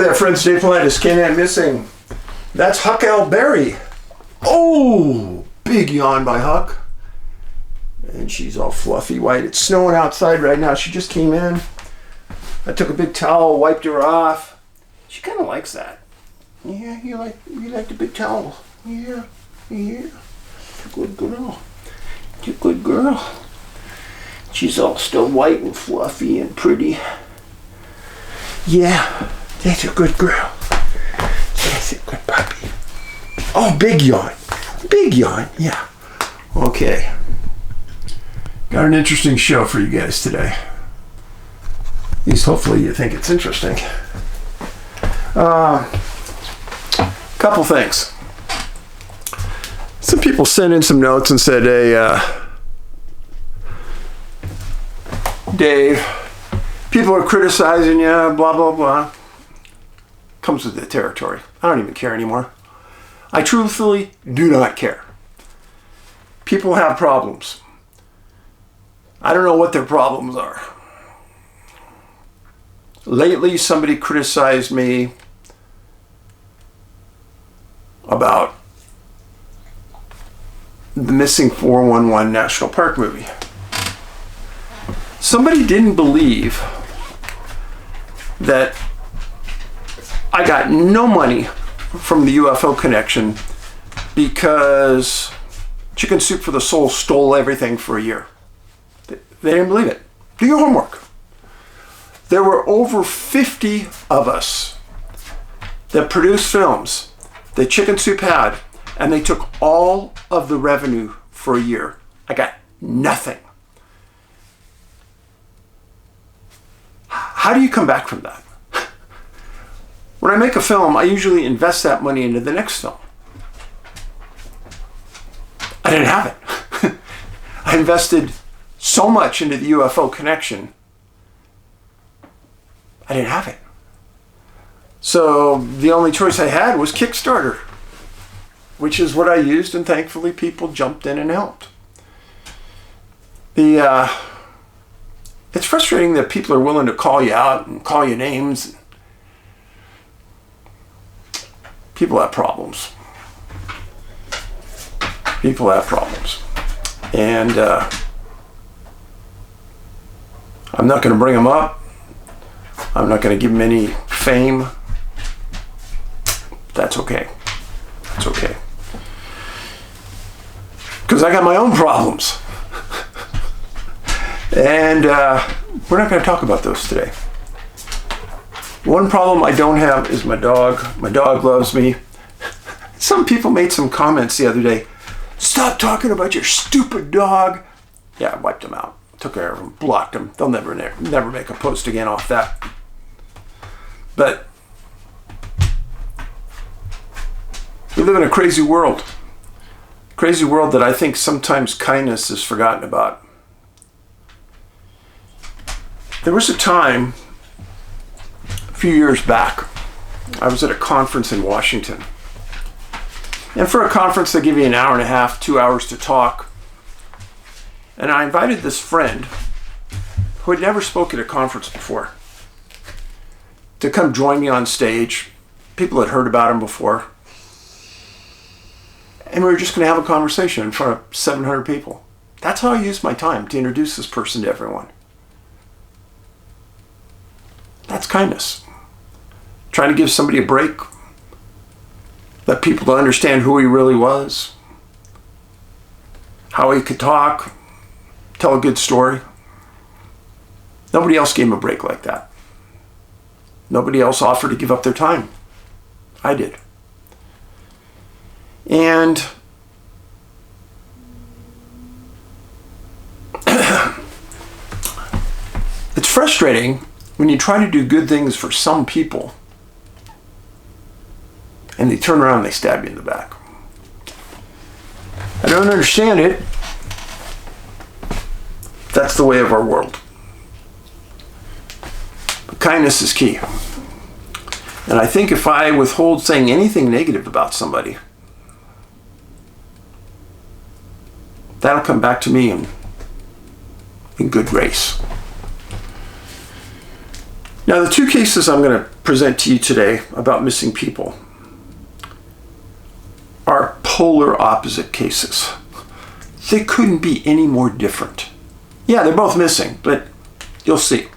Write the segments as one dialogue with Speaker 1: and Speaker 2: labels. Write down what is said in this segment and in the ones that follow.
Speaker 1: There, friends, David Paulides, Canine Missing. That's Huck L. Berry. Oh, big yawn by Huck. And she's all fluffy white. It's snowing outside right now. She just came in. I took a big towel, wiped her off. She kind of likes that. Yeah, you like the big towel. Yeah. Good girl. You're a good girl. She's all still white and fluffy and pretty. Yeah, that's a good girl. That's a good puppy. Oh, big yawn. Big yawn, yeah. Okay. Got an interesting show for you guys today. At least hopefully you think it's interesting. Couple things. Some people sent in some notes and said, hey, Dave, people are criticizing you, blah, blah, blah. Comes with the territory. I don't even care anymore. I truthfully do not care. People have problems. I don't know what their problems are. Lately, somebody criticized me about the missing 411 National Park movie. Somebody didn't believe that I got no money from the UFO connection because Chicken Soup for the Soul stole everything for a year. They didn't believe it. Do your homework. There were over 50 of us that produced films that Chicken Soup had, and they took all of the revenue for a year. I got nothing. How do you come back from that? When I make a film, I usually invest that money into the next film. I didn't have it. I invested so much into the UFO connection, I didn't have it. So the only choice I had was Kickstarter, which is what I used, and thankfully people jumped in and helped. It's frustrating that people are willing to call you out and call you names. People have problems. People have problems. And I'm not going to bring them up. I'm not going to give them any fame. That's okay. That's okay. Because I got my own problems. And we're not going to talk about those today. One problem I don't have is my dog. My dog loves me. Some people made some comments the other day. Stop talking about your stupid dog. Yeah, I wiped them out. Took care of them. Blocked them. They'll never make a post again off that. But we live in a crazy world. Crazy world that I think sometimes kindness is forgotten about. There was a time, a few years back, I was at a conference in Washington. And for a conference, they give you an hour and a half, 2 hours to talk. And I invited this friend who had never spoken at a conference before to come join me on stage. People had heard about him before. And we were just going to have a conversation in front of 700 people. That's how I used my time, to introduce this person to everyone. That's kindness. Trying to give somebody a break. Let people to understand who he really was. How he could talk. Tell a good story. Nobody else gave him a break like that. Nobody else offered to give up their time. I did. And it's frustrating when you try to do good things for some people and they turn around and they stab you in the back. I don't understand it. That's the way of our world. But kindness is key. And I think if I withhold saying anything negative about somebody, that'll come back to me in good grace. Now, the two cases I'm going to present to you today about missing people are polar opposite cases. They couldn't be any more different. Yeah, they're both missing, but you'll see.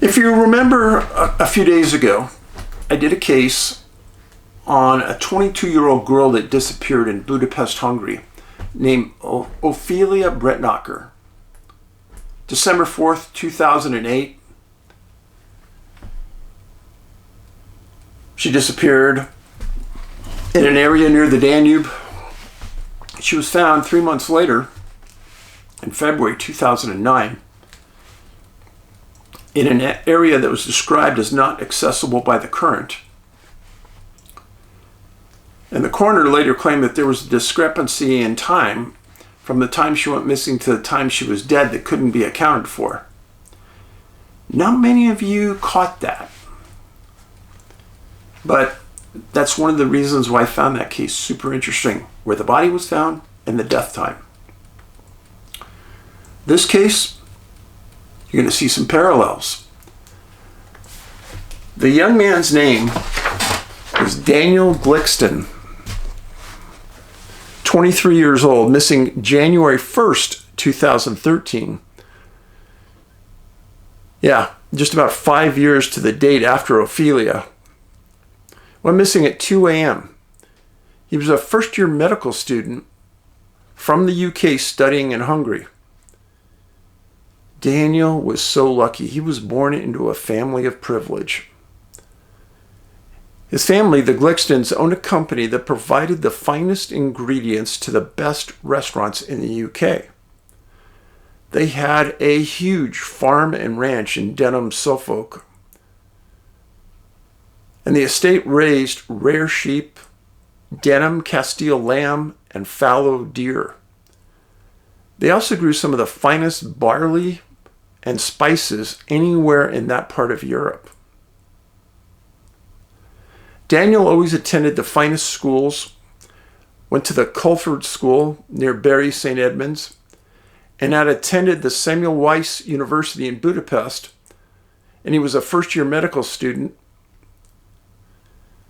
Speaker 1: If you remember a few days ago, I did a case on a 22-year-old girl that disappeared in Budapest, Hungary, named Ophelia Bretnacher. December 4th, 2008. She disappeared in an area near the Danube. She was found 3 months later, in February 2009, in an area that was described as not accessible by the current. And the coroner later claimed that there was a discrepancy in time from the time she went missing to the time she was dead that couldn't be accounted for. Not many of you caught that. But that's one of the reasons why I found that case super interesting, where the body was found and the death time. This case, you're going to see some parallels. The young man's name is Daniel Gliksten, 23 years old, missing January 1st, 2013. Yeah, just about 5 years to the date after Ophelia. Went missing at 2 a.m. He was a first-year medical student from the UK studying in Hungary. Daniel was so lucky. He was born into a family of privilege. His family, the Glikstens, owned a company that provided the finest ingredients to the best restaurants in the UK. They had a huge farm and ranch in Denham, Suffolk. And the estate raised rare sheep, Denham Castile lamb, and fallow deer. They also grew some of the finest barley and spices anywhere in that part of Europe. Daniel always attended the finest schools, went to the Culford School near Bury St. Edmunds, and had attended the Samuel Weiss University in Budapest, and he was a first-year medical student.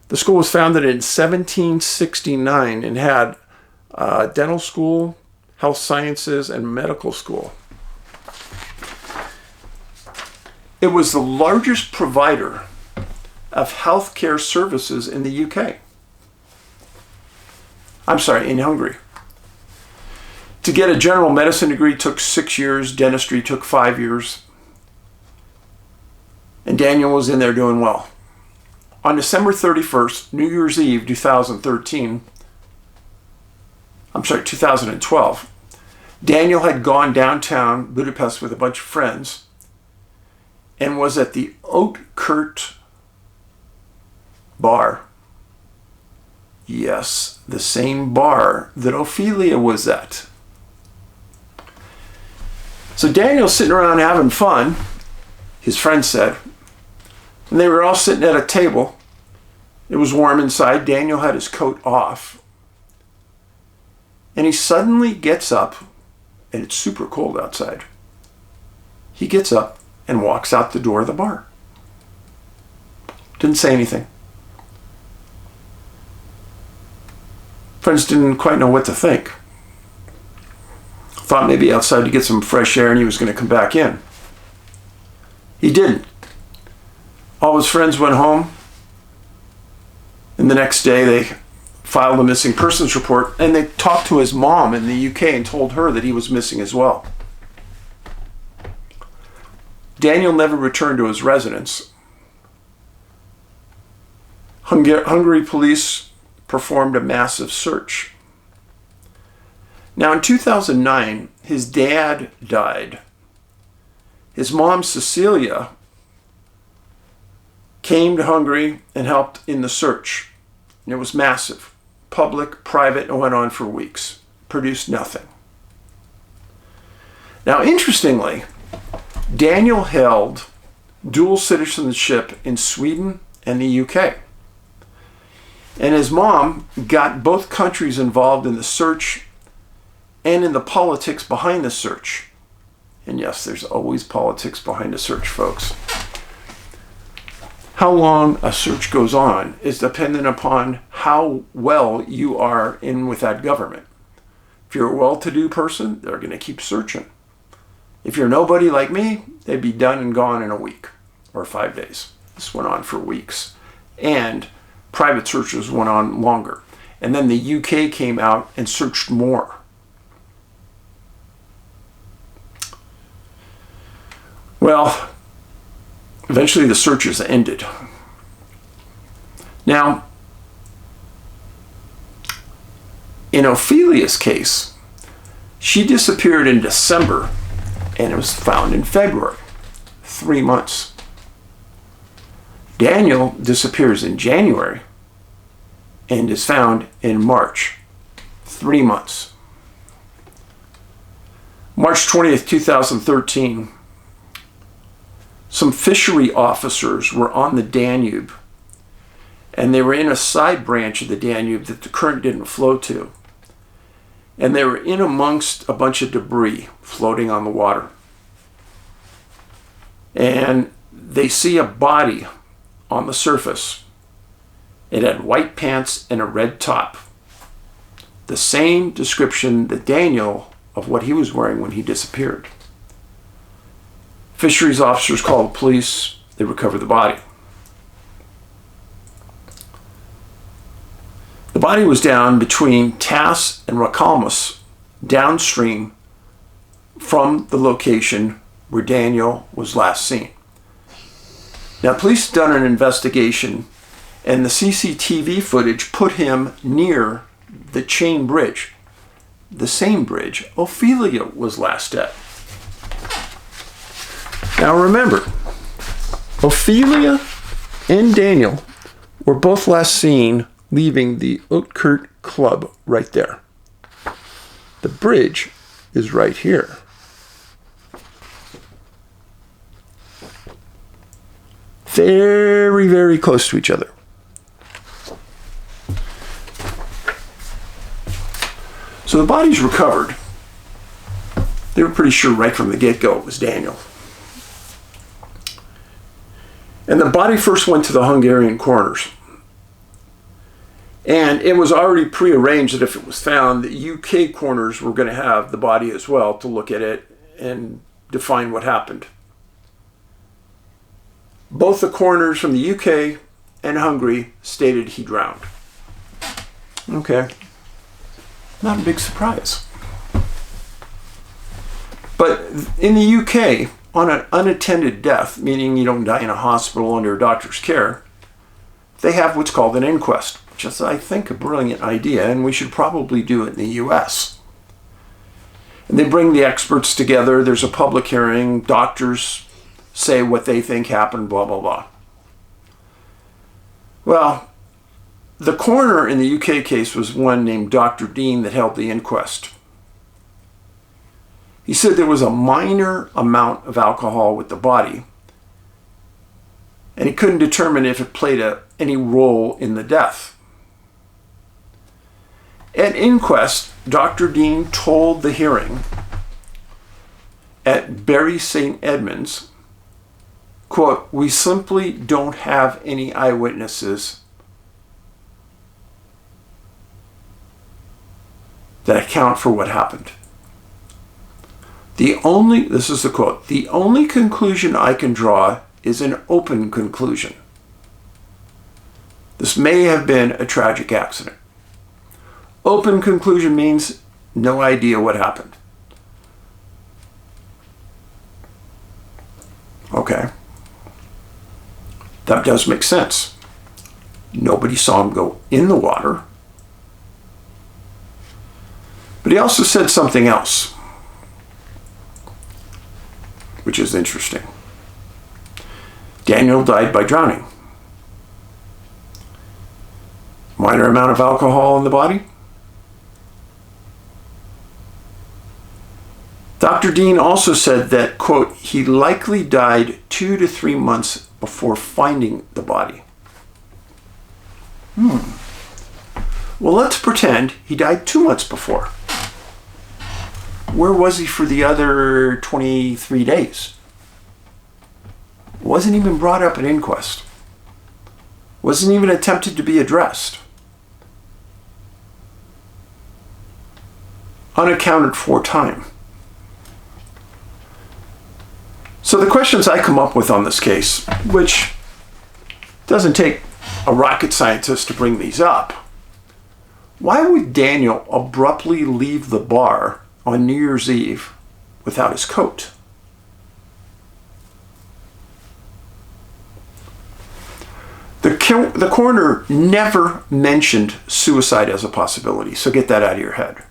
Speaker 1: The school was founded in 1769 and had dental school, health sciences, and medical school. It was the largest provider of healthcare services in the UK. In Hungary. To get a general medicine degree took 6 years, dentistry took 5 years. And Daniel was in there doing well. On December 31st, New Year's Eve, 2012, Daniel had gone downtown Budapest with a bunch of friends and was at the Oatkert bar. Yes, the same bar that Ophelia was at. So Daniel's sitting around having fun, his friend said, and they were all sitting at a table. It was warm inside. Daniel had his coat off. And he suddenly gets up, and it's super cold outside. He gets up and walks out the door of the bar. Didn't say anything. Friends didn't quite know what to think. Thought maybe outside to get some fresh air and he was going to come back in. He didn't. All his friends went home, and the next day they filed a missing persons report, and they talked to his mom in the UK and told her that he was missing as well. Daniel never returned to his residence. Hungary police performed a massive search. Now in 2009, his dad died. His mom, Cecilia, came to Hungary and helped in the search. And it was massive. Public, private, and went on for weeks. Produced nothing. Now, interestingly, Daniel held dual citizenship in Sweden and the UK. And his mom got both countries involved in the search and in the politics behind the search. And yes, there's always politics behind a search, folks. How long a search goes on is dependent upon how well you are in with that government. If you're a well-to-do person, they're going to keep searching. If you're nobody like me, they'd be done and gone in a week or 5 days. This went on for weeks. And private searches went on longer. And then the UK came out and searched more. Well, eventually the searches ended. Now, in Ophelia's case, she disappeared in December and it was found in February, 3 months. Daniel disappears in January and is found in March, 3 months. March 20th, 2013, some fishery officers were on the Danube, and they were in a side branch of the Danube that the current didn't flow to. And they were in amongst a bunch of debris floating on the water. And they see a body on the surface. It had white pants and a red top. The same description that Daniel of what he was wearing when he disappeared. Fisheries officers call the police. They recover the body. The body was down between Tass and Rakalmus, downstream from the location where Daniel was last seen. Now, police done an investigation, and the CCTV footage put him near the chain bridge, the same bridge Ophelia was last at. Now remember, Ophelia and Daniel were both last seen leaving the Outkert Club right there. The bridge is right here. Very, very close to each other. So the body's recovered. They were pretty sure right from the get-go it was Daniel. And the body first went to the Hungarian coroners. And it was already prearranged that if it was found, the UK coroners were going to have the body as well to look at it and define what happened. Both the coroners from the UK and Hungary stated he drowned. Okay. Not a big surprise. But in the UK, on an unattended death, meaning you don't die in a hospital under a doctor's care, they have what's called an inquest, which is, I think, a brilliant idea, and we should probably do it in the US. And they bring the experts together, there's a public hearing, doctors say what they think happened, blah, blah, blah. Well, the coroner in the UK case was one named Dr. Dean that held the inquest. He said there was a minor amount of alcohol with the body, and he couldn't determine if it played any role in the death. At inquest, Dr. Dean told the hearing at Bury St. Edmunds, quote, "We simply don't have any eyewitnesses that account for what happened. This is the quote, the only conclusion I can draw is an open conclusion. This may have been a tragic accident." Open conclusion means no idea what happened. Okay. That does make sense. Nobody saw him go in the water. But he also said something else, which is interesting. Daniel died by drowning. Minor amount of alcohol in the body. Dr. Dean also said that, quote, he likely died 2 to 3 months before finding the body. Well, let's pretend he died 2 months before. Where was he for the other 23 days? Wasn't even brought up at inquest. wasn't even attempted to be addressed. Unaccounted for time. So the questions I come up with on this case, which doesn't take a rocket scientist to bring these up. Why would Daniel abruptly leave the bar on New Year's Eve without his coat? The coroner never mentioned suicide as a possibility, so get that out of your head.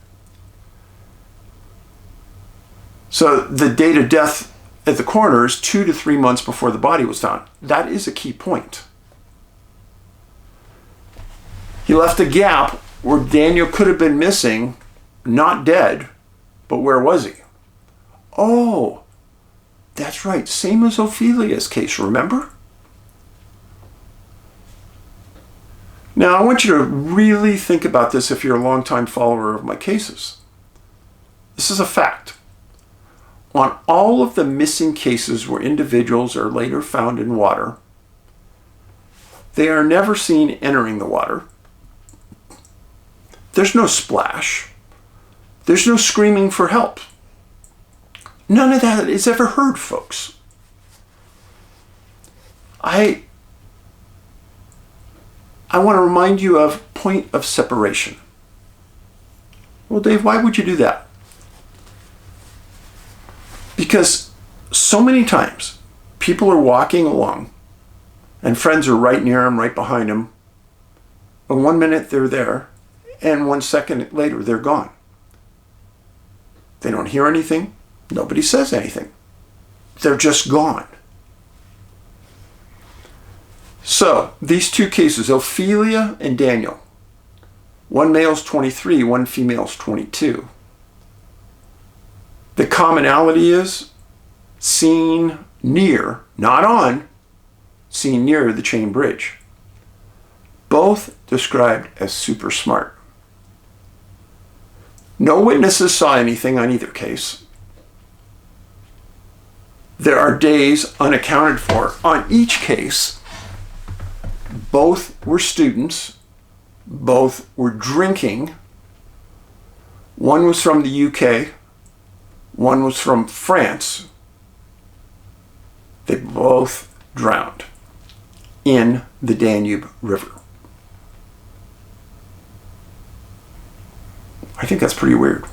Speaker 1: So the date of death at the coroner is 2 to 3 months before the body was found. That is a key point. He left a gap where Daniel could have been missing, not dead, but where was he? Oh, that's right, same as Ophelia's case, remember? Now, I want you to really think about this if you're a longtime follower of my cases. This is a fact. On all of the missing cases where individuals are later found in water, they are never seen entering the water. There's no splash. There's no screaming for help. None of that is ever heard, folks. I want to remind you of point of separation. Well, Dave, why would you do that? Because so many times people are walking along and friends are right near them, right behind them. And 1 minute they're there and 1 second later they're gone. They don't hear anything. Nobody says anything. They're just gone. So these two cases, Ophelia and Daniel, one male's 23, one female's 22. The commonality is seen near, not on, seen near the chain bridge. Both described as super smart. No witnesses saw anything on either case. There are days unaccounted for on each case. Both were students. Both were drinking. One was from the UK. One was from France. They both drowned in the Danube River. I think that's pretty weird.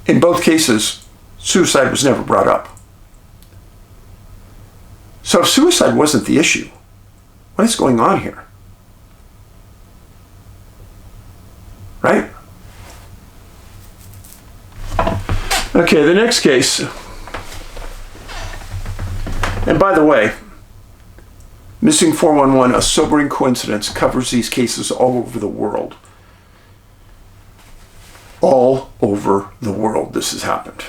Speaker 1: In both cases, suicide was never brought up. So if suicide wasn't the issue, what is going on here? Right? Okay, the next case. And by the way, Missing 411, A Sobering Coincidence, covers these cases all over the world. All over the world this has happened.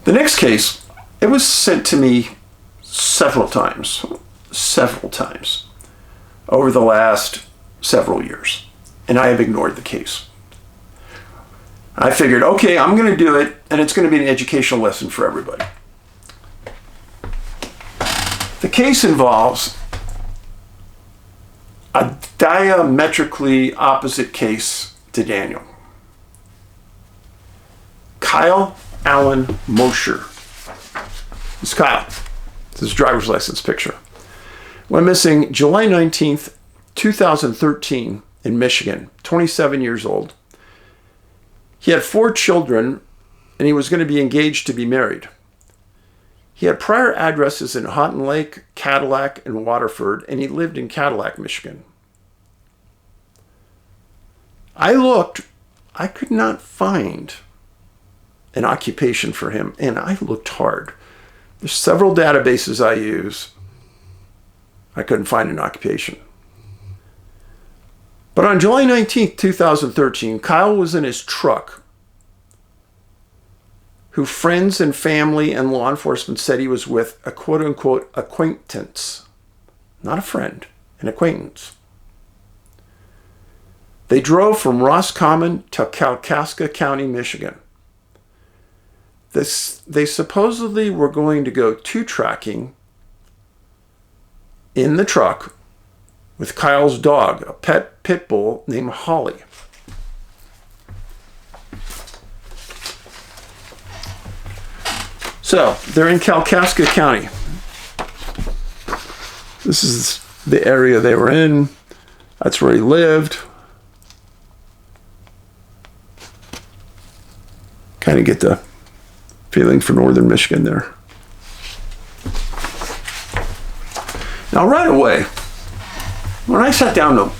Speaker 1: The next case, it was sent to me several times over the last several years, and I have ignored the case. I figured, okay, I'm going to do it, and it's going to be an educational lesson for everybody. The case involves a diametrically opposite case to Daniel. Kyle Allen Mosher. This is Kyle. This is his driver's license picture. Went missing July 19th, 2013 in Michigan, 27 years old. He had 4 children, and he was going to be engaged to be married. He had prior addresses in Houghton Lake, Cadillac, and Waterford, and he lived in Cadillac, Michigan. I looked, I could not find an occupation for him, and I looked hard. There's several databases I use. I couldn't find an occupation. But on July 19th, 2013, Kyle was in his truck, who friends and family and law enforcement said he was with a quote-unquote acquaintance. Not a friend, an acquaintance. They drove from Roscommon to Kalkaska County, Michigan. They supposedly were going to go 2-tracking in the truck with Kyle's dog, a pet pit bull named Holly. So they're in Kalkaska County. This is the area they were in. That's where he lived. Kind of get the feeling for northern Michigan there. Now, right away, when I sat down to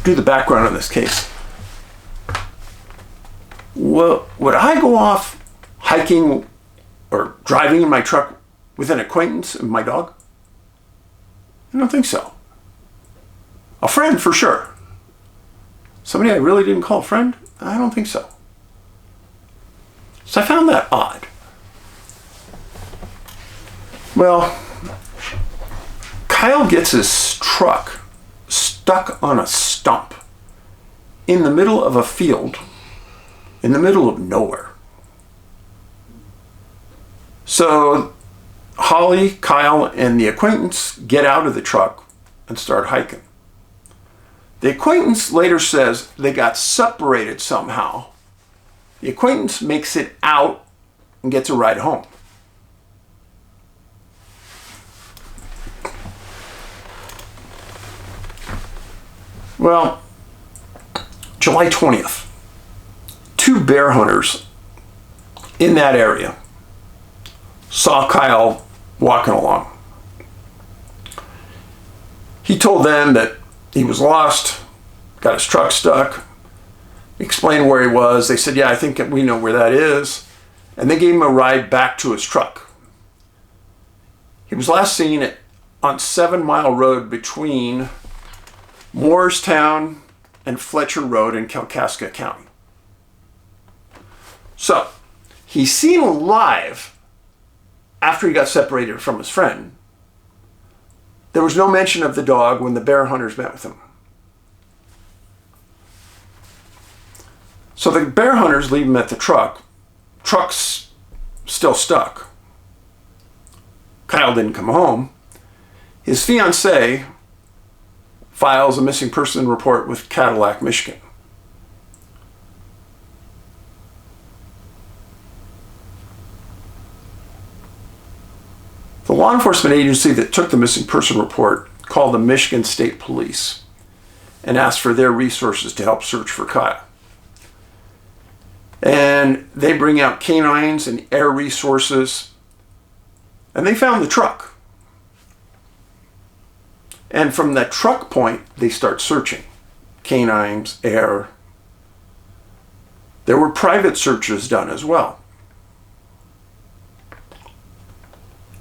Speaker 1: do the background on this case, would I go off hiking or driving in my truck with an acquaintance and my dog? I don't think so. A friend, for sure. Somebody I really didn't call a friend? I don't think so. So I found that odd. Well, Kyle gets his truck stuck on a stump in the middle of a field, in the middle of nowhere. So Holly, Kyle, and the acquaintance get out of the truck and start hiking. The acquaintance later says they got separated somehow. The acquaintance makes it out and gets a ride home. Well, July 20th, 2 bear hunters in that area saw Kyle walking along. He told them that he was lost, got his truck stuck, explained where he was. They said, yeah, I think we know where that is. And they gave him a ride back to his truck. He was last seen on 7 Mile Road between Moorestown and Fletcher Road in Kalkaska County. So, he's seen alive after he got separated from his friend. There was no mention of the dog when the bear hunters met with him. So the bear hunters leave him at the truck. Truck's still stuck. Kyle didn't come home. His fiancée files a missing person report with Cadillac, Michigan. The law enforcement agency that took the missing person report called the Michigan State Police and asked for their resources to help search for Kyle. And they bring out canines and air resources, and they found the truck. And from that truck point, they start searching. Canines, air. There were private searches done as well.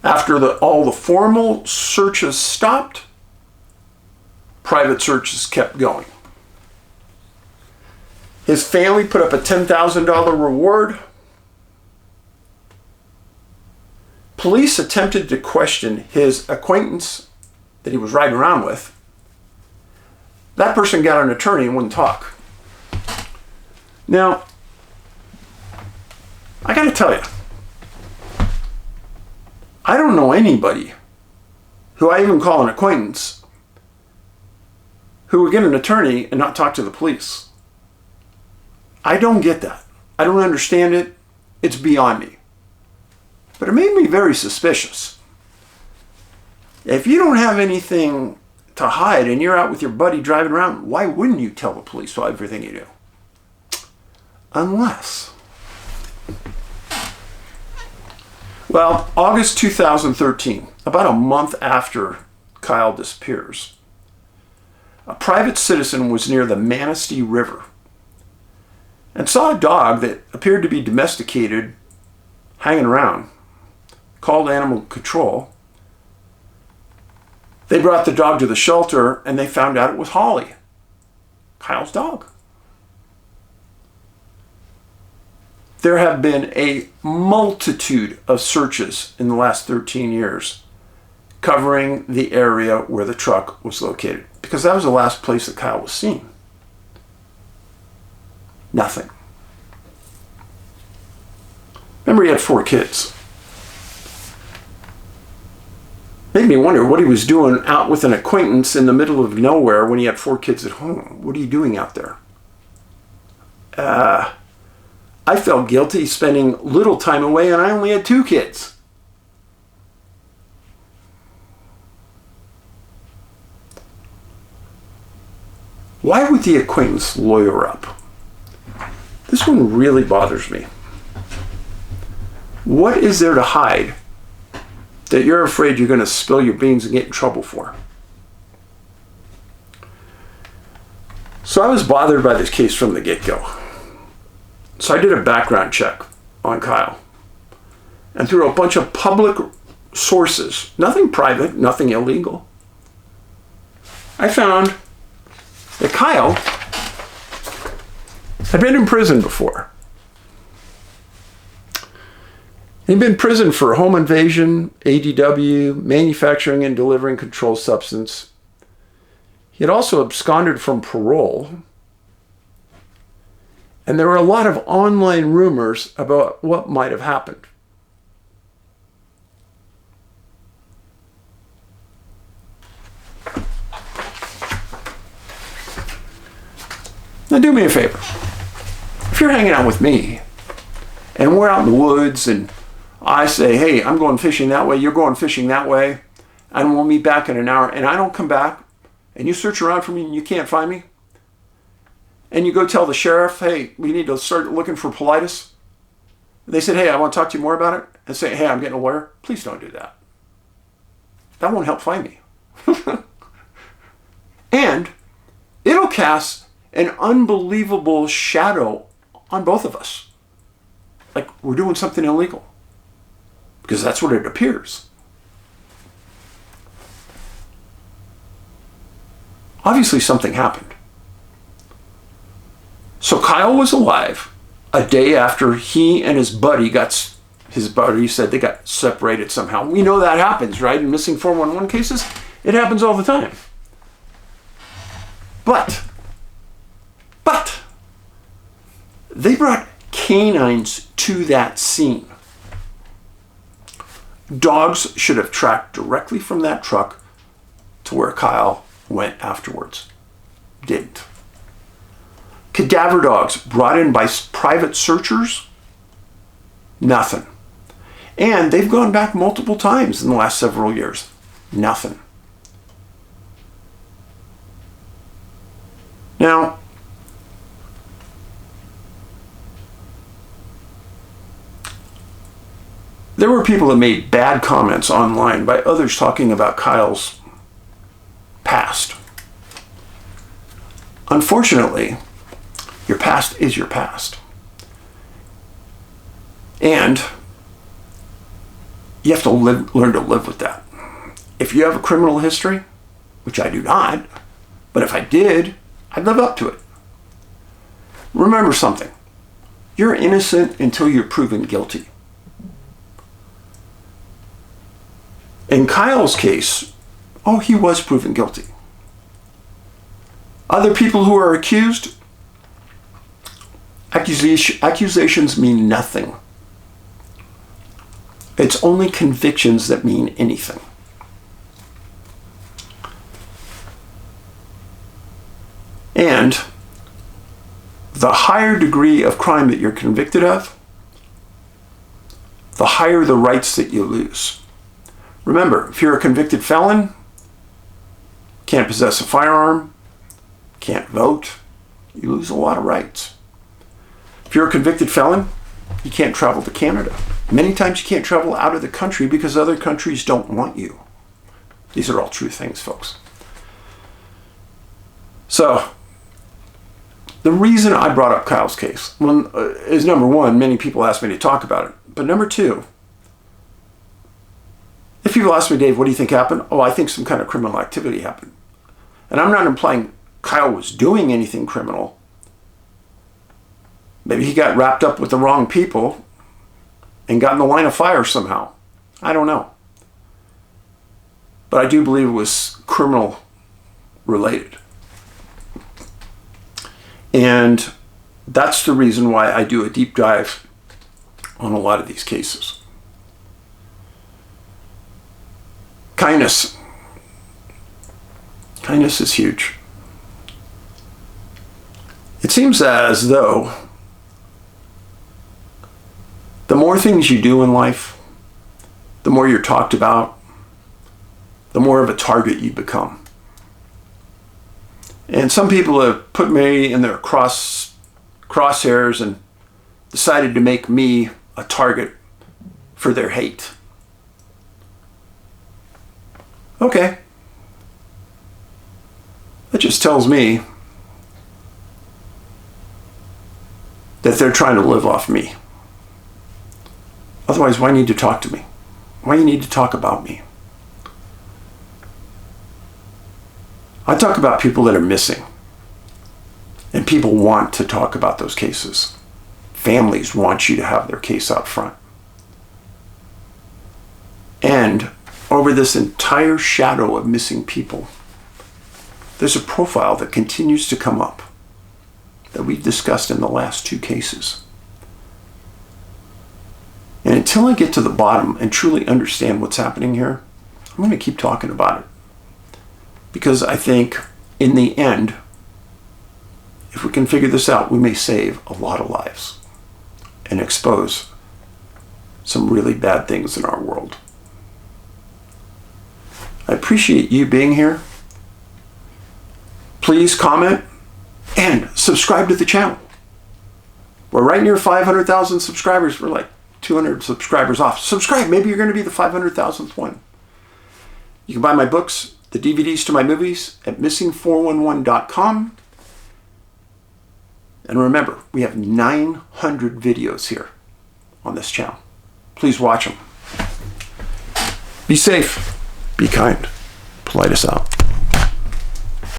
Speaker 1: After all the formal searches stopped, private searches kept going. His family put up a $10,000 reward. Police attempted to question his acquaintance that he was riding around with. That person got an attorney and wouldn't talk. Now, I got to tell you, I don't know anybody who I even call an acquaintance who would get an attorney and not talk to the police. I don't get that. I don't understand it. It's beyond me. But it made me very suspicious. If you don't have anything to hide and you're out with your buddy driving around, why wouldn't you tell the police everything you do? Unless... Well, August 2013, about a month after Kyle disappears, a private citizen was near the Manistee River and saw a dog that appeared to be domesticated hanging around, called animal control. They brought the dog to the shelter and they found out it was Holly, Kyle's dog. There have been a multitude of searches in the last 13 years covering the area where the truck was located, because that was the last place that Kyle was seen. Nothing. Remember, he had 4 kids. Made me wonder what he was doing out with an acquaintance in the middle of nowhere when he had 4 kids at home. What are you doing out there? I felt guilty spending little time away, and I only had 2 kids. Why would the acquaintance lawyer up? This one really bothers me. What is there to hide that you're afraid you're going to spill your beans and get in trouble for? So I was bothered by this case from the get-go. So I did a background check on Kyle. And through a bunch of public sources, nothing private, nothing illegal, I found that Kyle had been in prison before. He'd been in prison for home invasion, ADW, manufacturing and delivering controlled substance. He had also absconded from parole. And there were a lot of online rumors about what might have happened. Now do me a favor. If you're hanging out with me and we're out in the woods and I say, hey, I'm going fishing that way, you're going fishing that way, and we'll meet back in an hour, and I don't come back, and you search around for me and you can't find me, and you go tell the sheriff, hey, we need to start looking for Paulides. They said, hey, I want to talk to you more about it, and say, hey, I'm getting a lawyer. Please don't do that. That won't help find me. And it'll cast an unbelievable shadow on both of us. Like we're doing something illegal. Because that's what it appears. Obviously something happened. So Kyle was alive a day after he and his buddy said they got separated somehow. We know that happens, right? In missing 411 cases, it happens all the time. But they brought canines to that scene. Dogs should have tracked directly from that truck to where Kyle went afterwards. Didn't. Cadaver dogs brought in by private searchers? Nothing. And they've gone back multiple times in the last several years. Nothing. Now, there were people that made bad comments online by others talking about Kyle's past. Unfortunately, your past is your past. And you have to learn to live with that. If you have a criminal history, which I do not, but if I did, I'd live up to it. Remember something. You're innocent until you're proven guilty. In Kyle's case, he was proven guilty. Other people who are accused, accusations mean nothing. It's only convictions that mean anything. And the higher degree of crime that you're convicted of, the higher the rights that you lose. Remember, if you're a convicted felon, can't possess a firearm, can't vote, you lose a lot of rights. If you're a convicted felon, you can't travel to Canada. Many times you can't travel out of the country because other countries don't want you. These are all true things, folks. So, the reason I brought up Kyle's case is number one, many people ask me to talk about it. But number two, if people ask me, Dave, what do you think happened? I think some kind of criminal activity happened. And I'm not implying Kyle was doing anything criminal. Maybe he got wrapped up with the wrong people and got in the line of fire somehow. I don't know. But I do believe it was criminal related. And that's the reason why I do a deep dive on a lot of these cases. Kindness. Kindness is huge. It seems as though the more things you do in life, the more you're talked about, the more of a target you become. And some people have put me in their crosshairs and decided to make me a target for their hate. Okay. That just tells me that they're trying to live off me. Otherwise, why need to talk to me? Why do you need to talk about me? I talk about people that are missing. And people want to talk about those cases. Families want you to have their case out front. And over this entire shadow of missing people, there's a profile that continues to come up that we've discussed in the last 2 cases. And until I get to the bottom and truly understand what's happening here, I'm going to keep talking about it. Because I think in the end, if we can figure this out, we may save a lot of lives and expose some really bad things in our world. I appreciate you being here. Please comment and subscribe to the channel. We're right near 500,000 subscribers. We're like 200 subscribers off. Subscribe. Maybe you're going to be the 500,000th one. You can buy my books, the DVDs to my movies at missing411.com. And remember, we have 900 videos here on this channel. Please watch them. Be safe. Be kind. Paulides out.